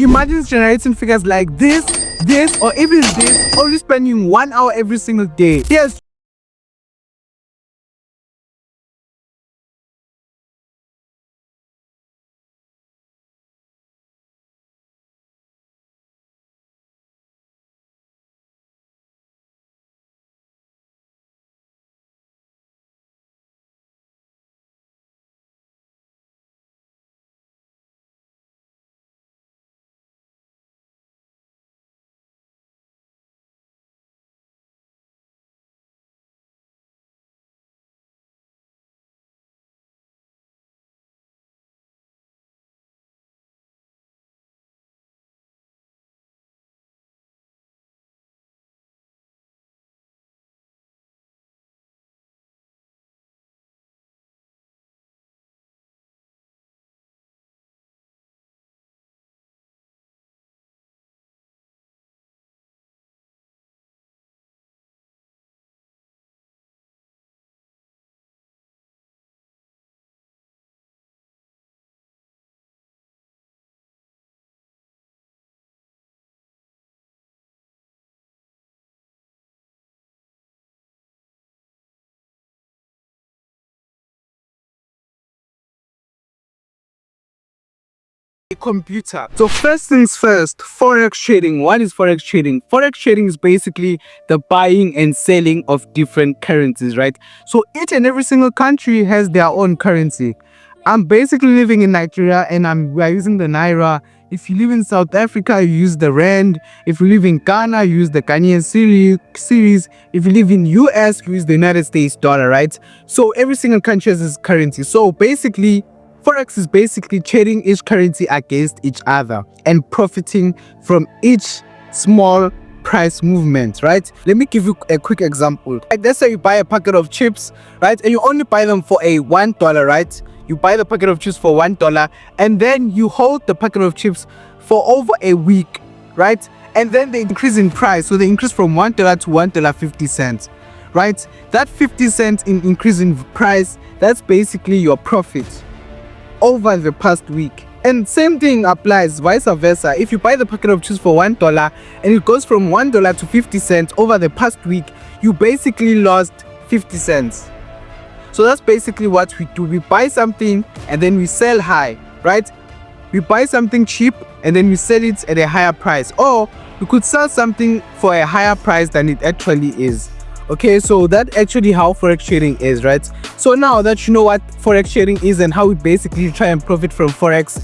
Imagine generating figures like this, or even this, only spending 1 hour every single day. Yes. A computer. So first things first, Forex trading. What is Forex trading? Forex trading is basically the buying and selling of different currencies, right? So each and every single country has their own currency. I'm basically living in Nigeria and we're using the Naira. If you live in South Africa, you use the Rand. If you live in Ghana, you use the Ghanaian series. If you live in US, you use the United States dollar, right? So every single country has its currency. So basically, Forex is basically trading each currency against each other and profiting from each small price movement, right? Let me give you a quick example. Let's say you buy a packet of chips, right? And you only buy them for a $1, right? You buy the packet of chips for $1 and then you hold the packet of chips for over a week, right? And then they increase in price. So they increase from $1 to $1.50, right? That 50 cents in increase in price, that's basically your profit over the past week. And same thing applies vice versa. If you buy the packet of chips for $1 and it goes from $1 to 50 cents over the past week, you basically lost 50 cents. So that's basically what we do. We buy something and then we sell high, right? We buy something cheap and then we sell it at a higher price, or we could sell something for a higher price than it actually is. Okay, so that's actually how Forex trading is, right? So now that you know what Forex trading is and how we basically try and profit from Forex,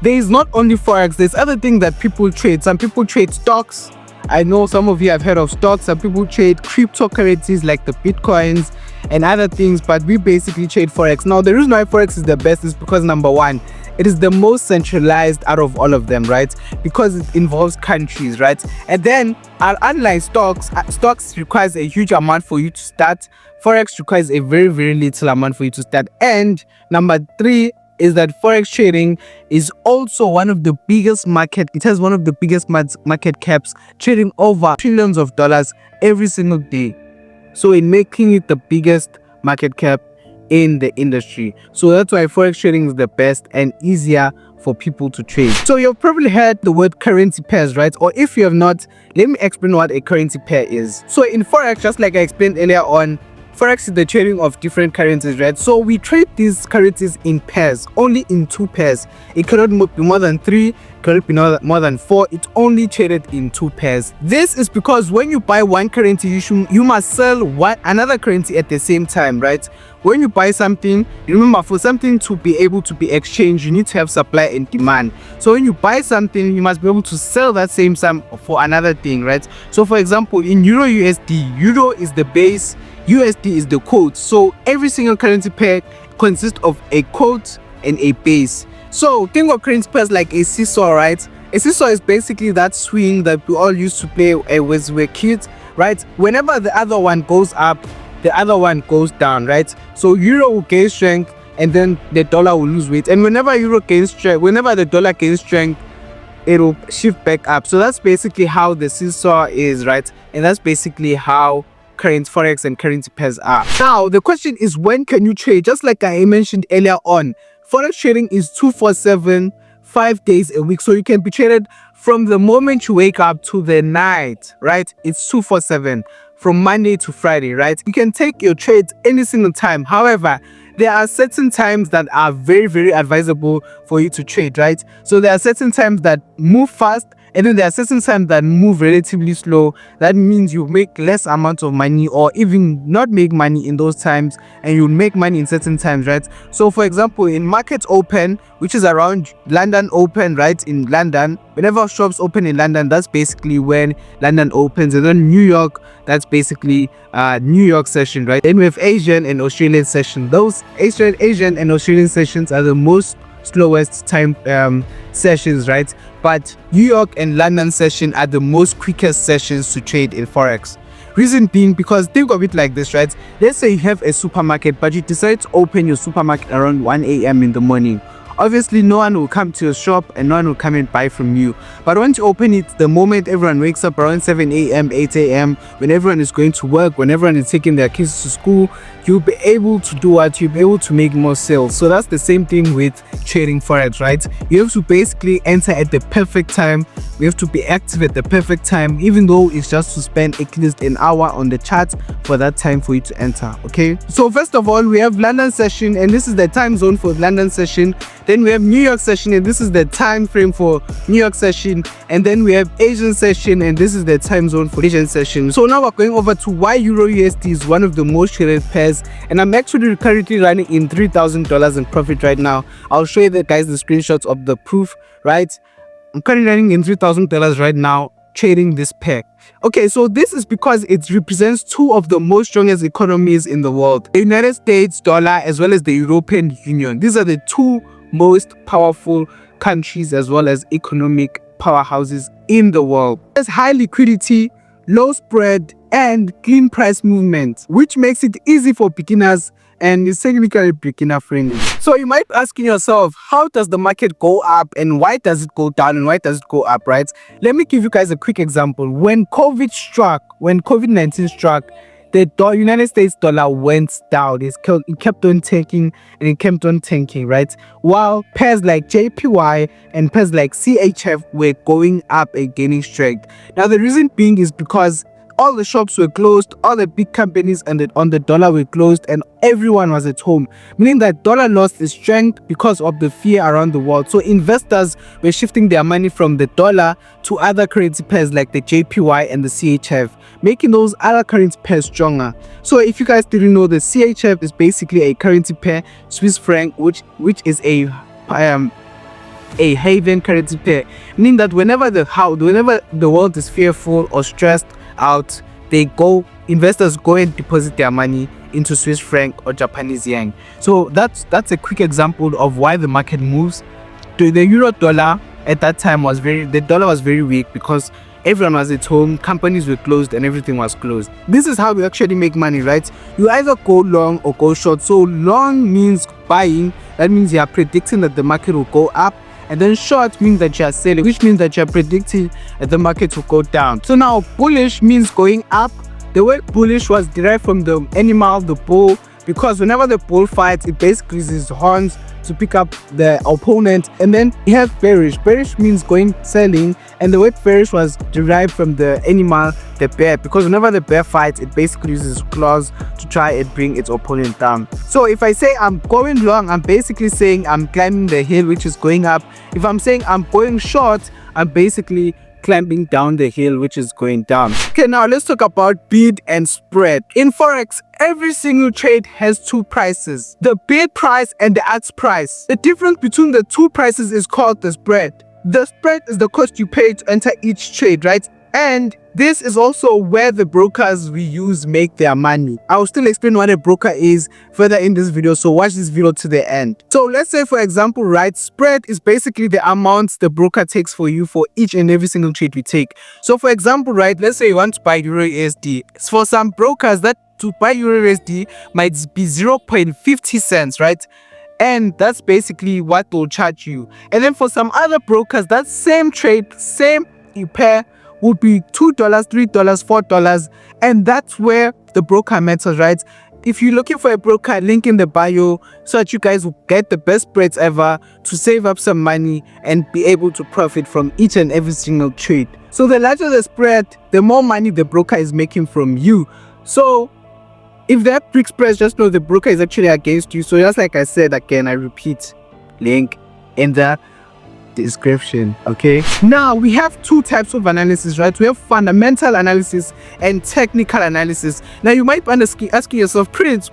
there is not only Forex, there's other things that people trade. Some people trade stocks. I know some of you have heard of stocks. Some people trade cryptocurrencies like the Bitcoins and other things, but we basically trade Forex. Now, the reason why Forex is the best is because number one, it is the most centralized out of all of them, right? Because it involves countries, right? And then unlike stocks requires a huge amount for you to start. Forex requires a very, very little amount for you to start. And number three is that Forex trading is also one of the biggest market. It has one of the biggest market caps, trading over trillions of dollars every single day. So in making it the biggest market cap in the industry. So that's why Forex trading is the best and easier for people to trade. So you've probably heard the word currency pairs, right? Or if you have not, let me explain what a currency pair is. So in Forex, just like I explained earlier on, Forex is the trading of different currencies, right? So we trade these currencies in pairs, only in 2 pairs. It cannot be more than 3, cannot be more than 4. It's only traded in 2 pairs. This is because when you buy one currency, you must sell another currency at the same time, right? When you buy something, remember, for something to be able to be exchanged, you need to have supply and demand. So when you buy something, you must be able to sell that same sum for another thing, right? So for example, in EURUSD, Euro is the base, USD is the quote. So every single currency pair consists of a quote and a base. So think of currency pairs like a seesaw, right? A seesaw is basically that swing that we all used to play when we were kids, right? Whenever the other one goes up, the other one goes down, right? So euro will gain strength and then the dollar will lose weight. And whenever the dollar gains strength, it will shift back up. So that's basically how the seesaw is, right? And that's basically how current Forex and currency pairs are. Now, the question is, when can you trade? Just like I mentioned earlier on, Forex trading is 24/7, 5 days a week. So you can be traded from the moment you wake up to the night, right? It's 247 from Monday to Friday, right? You can take your trades any single time. However, there are certain times that are very advisable for you to trade, right? So there are certain times that move fast, and then there are certain times that move relatively slow. That means you make less amount of money, or even not make money in those times, and you'll make money in certain times, right? So for example, in market open, which is around London open, right? In London, whenever shops open in London, that's basically when London opens. And then New York, that's basically New York session, right? Then we have Asian and Australian session. Those Asian and Australian sessions are the most slowest time sessions, right? But New York and London session are the most quickest sessions to trade in Forex. Reason being, because think of it like this, right? Let's say you have a supermarket, but you decide to open your supermarket around 1 a.m. in the morning. Obviously, no one will come to your shop and no one will come and buy from you. But once you open it, the moment everyone wakes up around 7 a.m., 8 a.m., when everyone is going to work, when everyone is taking their kids to school, you'll be able to do what? You'll be able to make more sales. So that's the same thing with trading Forex, right? You have to basically enter at the perfect time. You have to be active at the perfect time, even though it's just to spend at least an hour on the chart for that time for you to enter, okay? So first of all, we have London session, and this is the time zone for London session. Then we have New York session, and this is the time frame for New York session. And then we have Asian session, and this is the time zone for Asian session. So now we're going over to why EURUSD is one of the most traded pairs. And I'm actually currently running in $3,000 in profit right now. I'll show you the guys the screenshots of the proof, right? I'm currently running in $3,000 right now trading this pair. Okay, so this is because it represents two of the most strongest economies in the world, the United States dollar as well as the European Union. These are the two most powerful countries as well as economic powerhouses in the world. There's high liquidity, low spread, and clean price movement, which makes it easy for beginners and is technically beginner friendly. So you might be asking yourself, how does the market go up and why does it go down and why does it go up, right? Let me give you guys a quick example. When COVID-19 struck, the United States dollar went down. It kept on tanking and it kept on tanking, right? While pairs like JPY and pairs like CHF were going up and gaining strength. Now the reason being is because all the shops were closed, all the big companies on the dollar were closed, and everyone was at home, meaning that dollar lost its strength because of the fear around the world. So investors were shifting their money from the dollar to other currency pairs like the JPY and the CHF, making those other currency pairs stronger. So if you guys didn't know, the CHF is basically a currency pair, Swiss franc, which is a haven currency pair, meaning that whenever the world is fearful or stressed out, investors go and deposit their money into Swiss franc or Japanese yen. So that's a quick example of why the market moves. The euro dollar at that time the dollar was very weak because everyone was at home, companies were closed, and everything was closed. This is how we actually make money, right? You either go long or go short. So long means buying. That means you are predicting that the market will go up. And then short means that you are selling, which means that you are predicting that the market will go down. So now bullish means going up. The word bullish was derived from the animal, the bull, because whenever the bull fights, it basically uses horns to pick up the opponent. And then you have bearish. Bearish means selling, and the word bearish was derived from the animal, the bear, because whenever the bear fights, it basically uses claws to try and bring its opponent down. So if I say I'm going long, I'm basically saying I'm climbing the hill, which is going up. If I'm saying I'm going short, I'm basically climbing down the hill, which is going down. Okay, now let's talk about bid and spread. In Forex, every single trade has two prices, the bid price and the ask price. The difference between the two prices is called the spread. The spread is the cost you pay to enter each trade, right? And this is also where the brokers we use make their money. I'll still explain what a broker is further in this video, so watch this video to the end. So let's say, for example, right, spread is basically the amount the broker takes for you for each and every single trade we take. So for example, right, let's say you want to buy EURUSD. For some brokers, that to buy EURUSD might be 0.50 cents, right? And that's basically what they'll charge you. And then for some other brokers, that same trade, same pair would be $2, $3, $4, and that's where the broker matters, right? if you're looking for a broker, link in the bio so that you guys will get the best spreads ever to save up some money and be able to profit from each and every single trade. So the larger the spread, the more money the broker is making from you. So if that big spread, just know the broker is actually against you. So just like I said again, I repeat, link in the description. Okay, now we have two types of analysis, right? We have fundamental analysis and technical analysis. Now you might be asking yourself, Prince,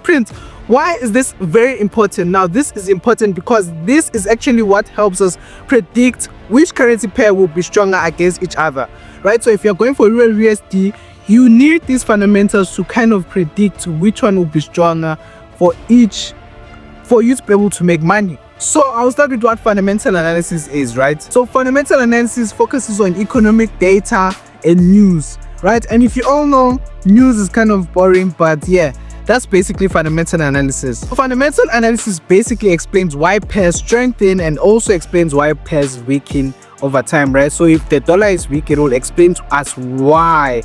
why is this very important? Now this is important because this is actually what helps us predict which currency pair will be stronger against each other, right? So if you're going for EURUSD, you need these fundamentals to kind of predict which one will be stronger for you to be able to make money. So I'll start with what fundamental analysis is, right? So fundamental analysis focuses on economic data and news, right? And if you all know, news is kind of boring, but yeah, that's basically fundamental analysis. So fundamental analysis basically explains why pairs strengthen and also explains why pairs weaken over time, right? So if the dollar is weak, it will explain to us why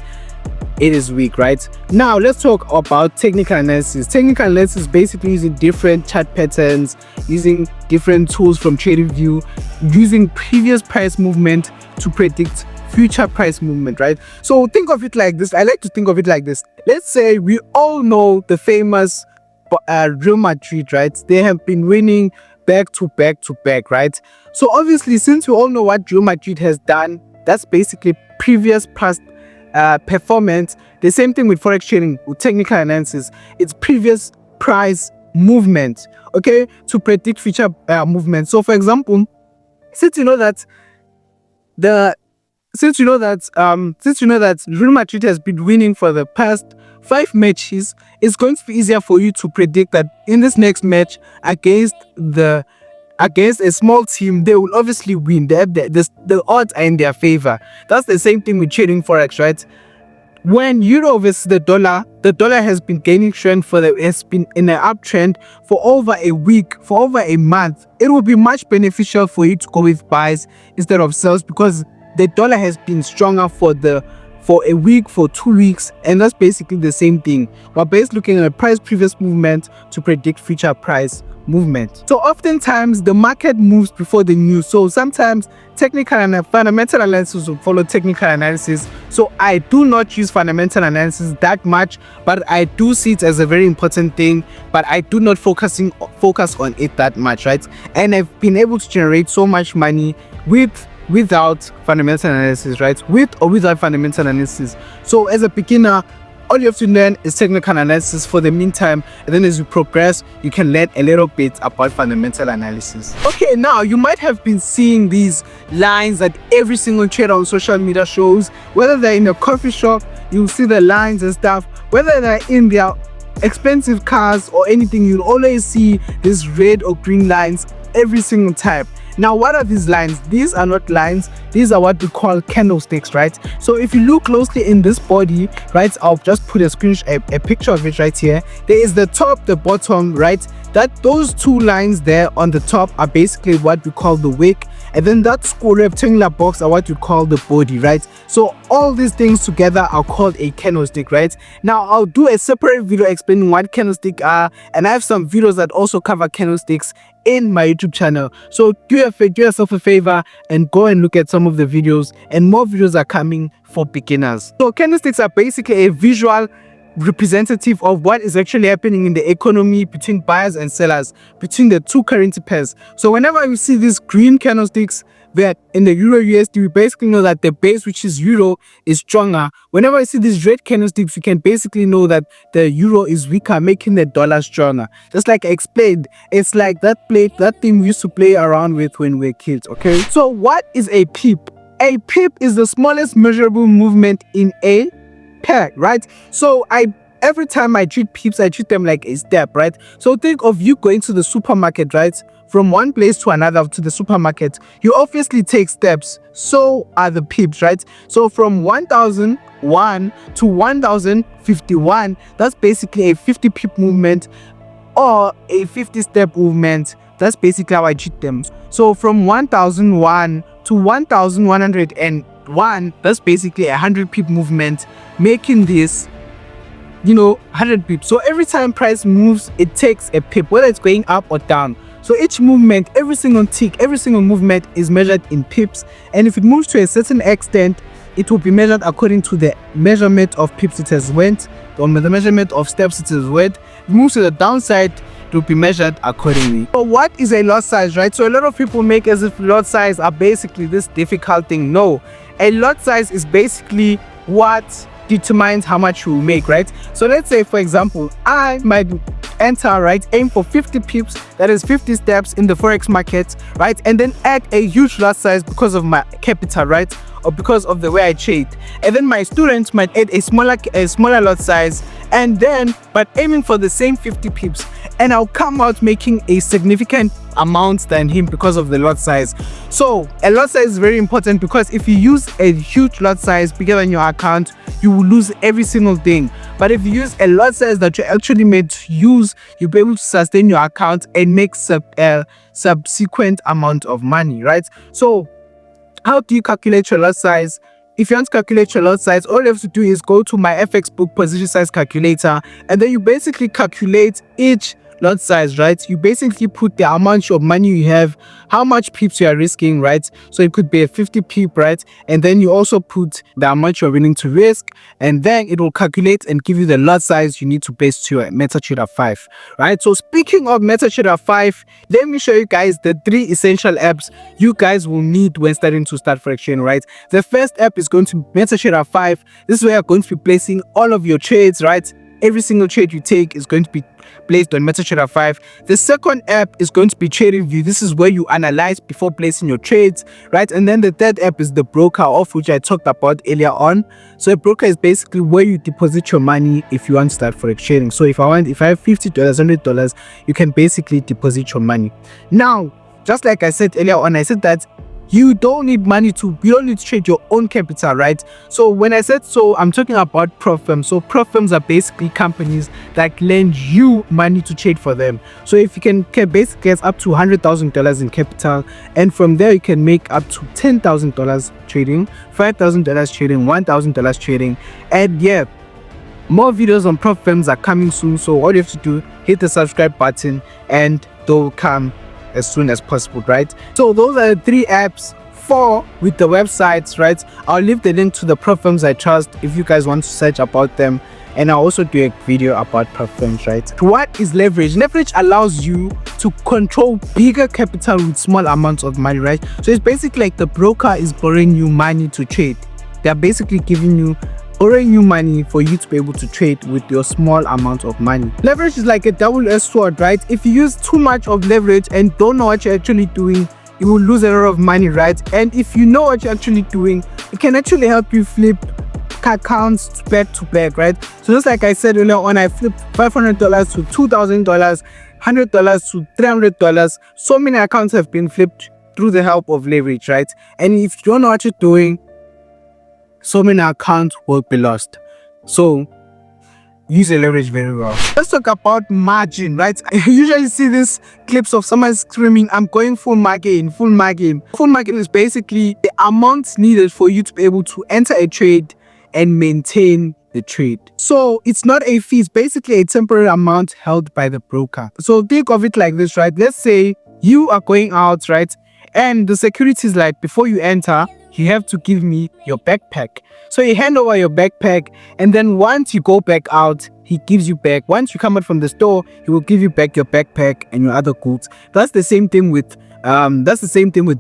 it is weak, right? Now let's talk about technical analysis. Technical analysis basically using different chart patterns, using different tools from TradingView, using previous price movement to predict future price movement, right? So think of it like this. I like to think of it like this. Let's say we all know the famous Real Madrid, right? They have been winning back to back, right? So obviously, since we all know what Real Madrid has done, that's basically previous past performance. The same thing with forex trading, with technical analysis, it's previous price movement, okay, to predict future movement. So for example, since you know that Real Madrid has been winning for the past 5 matches, it's going to be easier for you to predict that in this next match against a small team, they will obviously win. The odds are in their favor. That's the same thing with trading forex, right? When euro versus the dollar has been gaining strength has been in an uptrend for over a week, for over a month. It will be much beneficial for you to go with buys instead of sells because the dollar has been stronger for a week, for 2 weeks, and that's basically the same thing. We're basically looking at a price previous movement to predict future price movement. So oftentimes the market moves before the news, so sometimes technical and fundamental analysis will follow technical analysis. So I do not use fundamental analysis that much, but I do see it as a very important thing, but I do not focus on it that much, right? And I've been able to generate so much money without fundamental analysis, right? With or without fundamental analysis. So as a beginner, all you have to learn is technical analysis for the meantime, and then as you progress, you can learn a little bit about fundamental analysis. Okay, now you might have been seeing these lines that every single trader on social media shows. Whether they're in a coffee shop, you'll see the lines and stuff. Whether they're in their expensive cars or anything, you'll always see these red or green lines every single time. Now, what are these lines? These are not lines, these are what we call candlesticks, right? So if you look closely in this body, right, I'll just put a picture of it right here. There is the top, the bottom, right? Those two lines there on the top are basically what we call the wick, and then that square rectangular box are what we call the body, right? So all these things together are called a candlestick, right? Now I'll do a separate video explaining what candlesticks are, and I have some videos that also cover candlesticks in my YouTube channel. So do yourself a favor and go and look at some of the videos, and more videos are coming for beginners. So candlesticks are basically a visual representative of what is actually happening in the economy between buyers and sellers, between the two currency pairs. So whenever you see these green candlesticks where in the EURUSD, we basically know that the base, which is euro, is stronger. Whenever I see these red candlesticks, we can basically know that the euro is weaker, making the dollar stronger. Just like I explained, it's like that thing we used to play around with when we were kids, okay? So what is a pip? A pip is the smallest measurable movement in a pair, right? So every time I treat pips, I treat them like a step, right? So think of you going to the supermarket, right? From one place to another to the supermarket, you obviously take steps. So are the pips, right? So from 1001 to 1051, that's basically a 50 pip movement or a 50 step movement. That's basically how I treat them. So from 1001 to 1101, that's basically a 100 pip movement, making this 100 pips. So every time price moves, it takes a pip, whether it's going up or down. So each movement, every single tick, every single movement is measured in pips. And if it moves to a certain extent, it will be measured according to the measurement of pips it has went, or the measurement of steps it has went. If it moves to the downside, it will be measured accordingly. So what is a lot size, right? So a lot of people make as if lot size are basically this difficult thing. No, a lot size is basically what determines how much you will make, right? So let's say, for example, I might enter, right, aim for 50 pips, that is 50 steps in the forex market, right, and then add a huge lot size because of my capital, right, or because of the way I trade. And then my students might add a smaller lot size, and then but aiming for the same 50 pips, and I'll come out making a significant amount than him because of the lot size. So a lot size is very important, because if you use a huge lot size bigger than your account, you will lose every single thing. But if you use a lot size that you're actually made to use, you'll be able to sustain your account and make subsequent amount of money, right? So how do you calculate your lot size? If you want to calculate your lot size, all you have to do is go to my FX book position size calculator, and then you basically calculate each lot size, right? You basically put the amount of money you have, how much pips you are risking, right? So it could be a 50 pip, right? And then you also put the amount you're willing to risk, and then it will calculate and give you the lot size you need to base to your MetaTrader 5, right? So speaking of MetaTrader 5, let me show you guys the 3 essential apps you guys will need when starting to start forex trading, right? The first app is going to be MetaTrader 5. This is where you're going to be placing all of your trades, right? Every single trade you take is going to be placed on MetaTrader 5. The second app is going to be TradingView. This is where you analyze before placing your trades, right? And then the third app is the broker, of which I talked about earlier on. So a broker is basically where you deposit your money if you want to start forex trading. So if I have $50, $100, you can basically deposit your money. Now, just like I said earlier on, I said that you don't need to trade your own capital, right? So when I said so, I'm talking about prop firms. So prop firms are basically companies that lend you money to trade for them. So if you can basically get up to $100,000 in capital, and from there you can make up to $10,000 trading, $5,000 trading, $1,000 trading. And yeah, more videos on prop firms are coming soon. So all you have to do, hit the subscribe button, and they'll come as soon as possible, right? So those are the 3 apps, 4 with the websites, right? I'll leave the link to the prop firms I trust if you guys want to search about them, and I'll also do a video about prop firms, right? What is leverage? Leverage allows you to control bigger capital with small amounts of money, right? So it's basically like the broker is borrowing you money to trade. They're basically borrowing you money for you to be able to trade with your small amount of money. Leverage is like a double-edged sword, right? If you use too much of leverage and don't know what you're actually doing, you will lose a lot of money, right? And if you know what you're actually doing, it can actually help you flip accounts back to back, right? So just like I said earlier on, I flipped $500 to $2,000, $100 to $300. So many accounts have been flipped through the help of leverage, right? And if you don't know what you're doing, so many accounts will be lost. So use the leverage very well. Let's talk about margin, right? I usually see these clips of someone screaming, I'm going full margin, full margin. Full margin is basically the amount needed for you to be able to enter a trade and maintain the trade. So it's not a fee, it's basically a temporary amount held by the broker. So think of it like this, right? Let's say you are going out, right? And the security is like, before you enter, you have to give me your backpack. So you hand over your backpack, and then once you go back out, he gives you back. Once you come out from the store, he will give you back your backpack and your other goods. That's the same thing with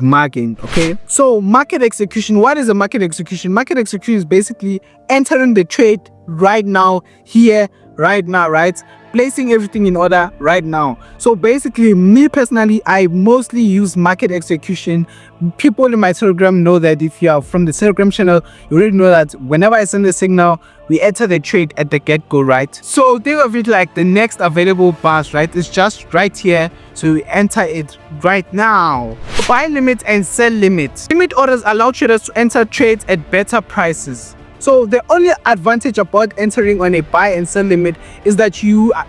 margin. Okay, so market execution. What is a market execution? Market execution is basically entering the trade right now, here, right now, right? Placing everything in order right now. So basically, me personally, I mostly use market execution. People in my Telegram know that. If you are from the Telegram channel, you already know that whenever I send a signal, we enter the trade at the get-go, right? So think of it like the next available bus, right? It's just right here, so we enter it right now. Buy limit and sell limit. Limit orders allow traders to enter trades at better prices. So the only advantage about entering on a buy and sell limit is that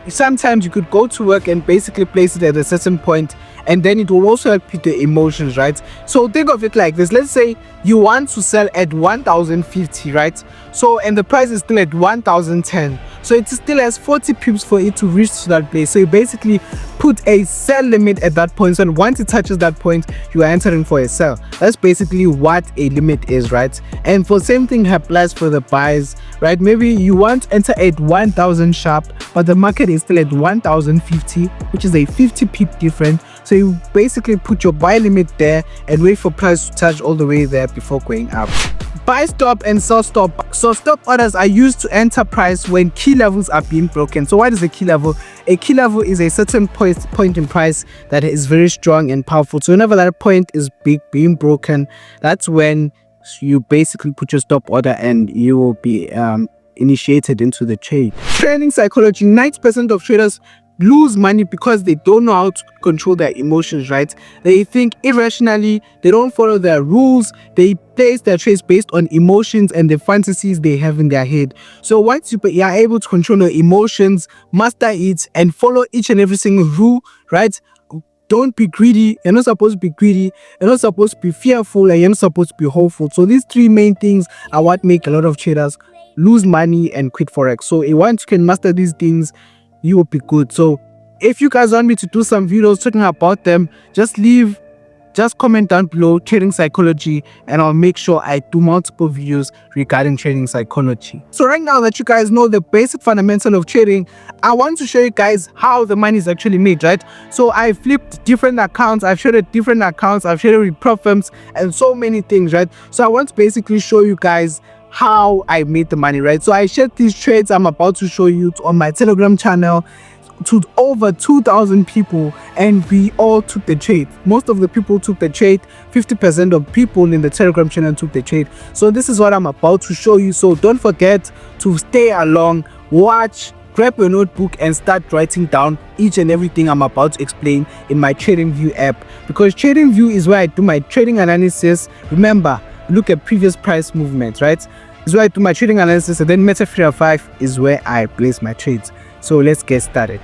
sometimes you could go to work and basically place it at a certain point, and then it will also help with the emotions, right? So think of it like this. Let's say you want to sell at 1,050, right? So, and the price is still at 1,010. So it still has 40 pips for it to reach to that place. So you basically put a sell limit at that point. So once it touches that point, you are entering for a sell. That's basically what a limit is, right? And for same thing applies for the buys, right? Maybe you want to enter at 1000 sharp, but the market is still at 1050, which is a 50 pip difference. So you basically put your buy limit there and wait for price to touch all the way there before going up. Buy stop and sell stop. So stop orders are used to enter price when key levels are being broken. So what is a key level? A key level is a certain point in price that is very strong and powerful. So whenever that point is being broken, that's when you basically put your stop order and you will be initiated into the trade. Trading psychology, 90% of traders lose money because they don't know how to control their emotions, right? They think irrationally, they don't follow their rules, they place their trades based on emotions and the fantasies they have in their head. So once you are able to control your emotions, master it, and follow each and every single rule, right? Don't be greedy. You're not supposed to be greedy. You're not supposed to be fearful, and you're not supposed to be hopeful. So these three main things are what make a lot of traders lose money and quit Forex. So once you can master these things, you will be good. So if you guys want me to do some videos talking about them, just comment down below trading psychology, and I'll make sure I do multiple videos regarding trading psychology. So right now that you guys know the basic fundamental of trading, I want to show you guys how the money is actually made, right? So I flipped different accounts, I've traded different accounts, I've traded with prop firms and so many things, right? So I want to basically show you guys how I made the money, right? So I shared these trades I'm about to show you on my Telegram channel to over 2,000 people, and we all took the trade. Most of the people took the trade. 50% of people in the Telegram channel took the trade. So this is what I'm about to show you. So don't forget to stay along, watch, grab your notebook and start writing down each and everything I'm about to explain in my TradingView app, because TradingView is where I do my trading analysis. Remember, look at previous price movements, right? Is where I do my trading analysis, and then MetaTrader 5 is where I place my trades. So let's get started.